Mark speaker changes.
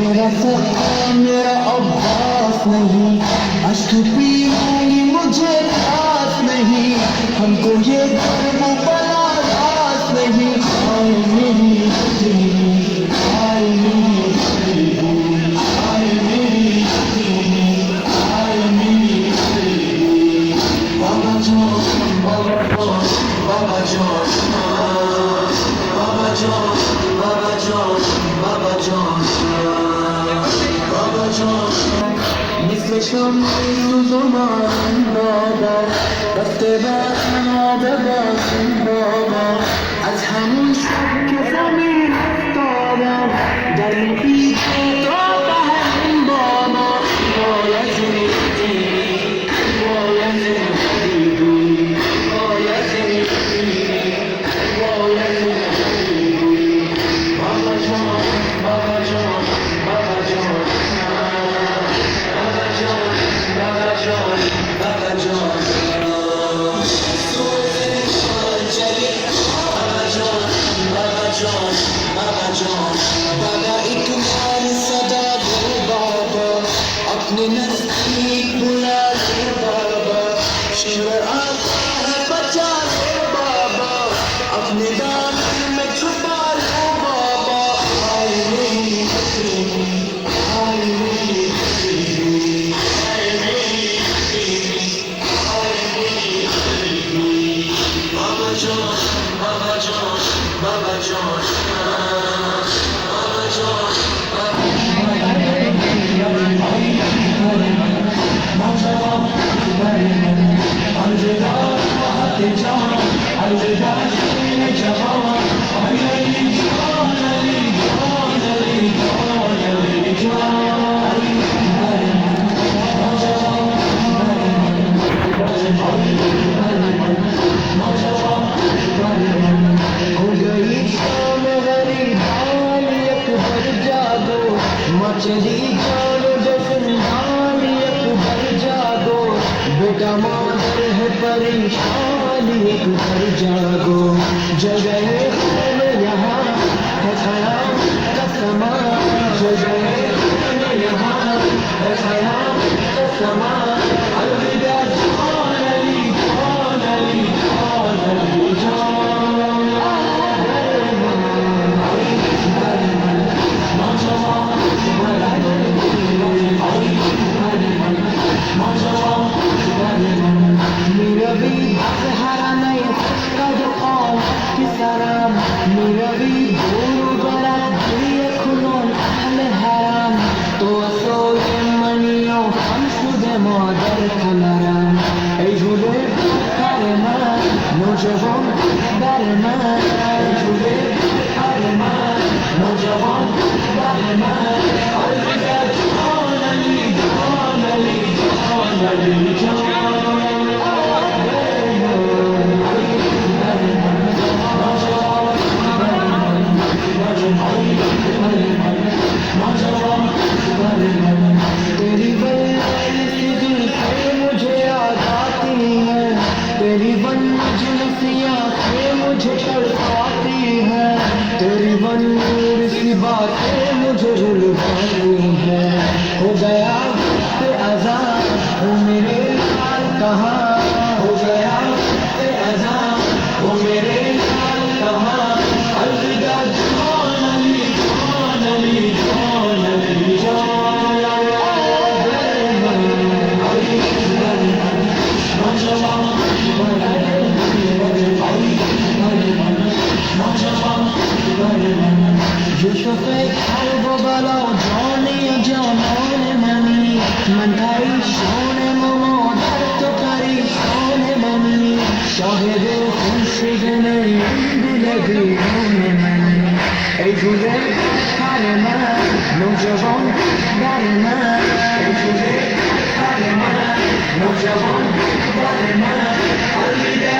Speaker 1: मेरा सपना मेरा अब्बास नहीं, अश्क पीऊंगी मुझे प्यास नहीं, हमको ये गर्व बला रास नहीं। आए मेरी जिंदगी, आए मेरी जिंदगी, आए मेरी जिंदगी, आए मेरी जिंदगी। बाबा जान, बाबा जान, बाबा जान, बाबा जान, बाबा जान, बाबा जान, बाबा जान। مثل شمس زمان بابا رفته بسماد باسم بابا از همون شب که زمین افتادم در محیط تا همین بابا باید میدی باید میدی باید میدی باید میدی بابا جان بابا جان بابا جان अपने नजदीक बुला ले बाबा, शिवर आता है बचा ले बाबा, अपने दामन में छुपा लो बाबा। आए मेरी हथेली, आए मेरी हथेली, आए मेरी हथेली, आए मेरी हथेली। बाबा जान, बाबा जान, बाबा जान, बाबा जान, चली जानो जसंदान अकबर जागो, बेटा मादर है परेशान अकबर जागो। जगह है यहाँ है ख़याम का समा, जगह है यहाँ है ख़याम का समा। अलविदा जान अली जान अली जान अली जान। बातें मुझे रुलवानी है, हो गया आजाद हो मेरे लाल कहाँ, हो गया आजाद हो मेरे लाल कहाँ। अलविदा जान अली जान अली जान अली जान। Yusuf'e kalbo bala jani jamane mani, mantai shone momo darto kari shone mani, shahede khurshidne dilagi shone mani. Ey jule kalema nojavan darema, ey jule kalema nojavan darema. Alvida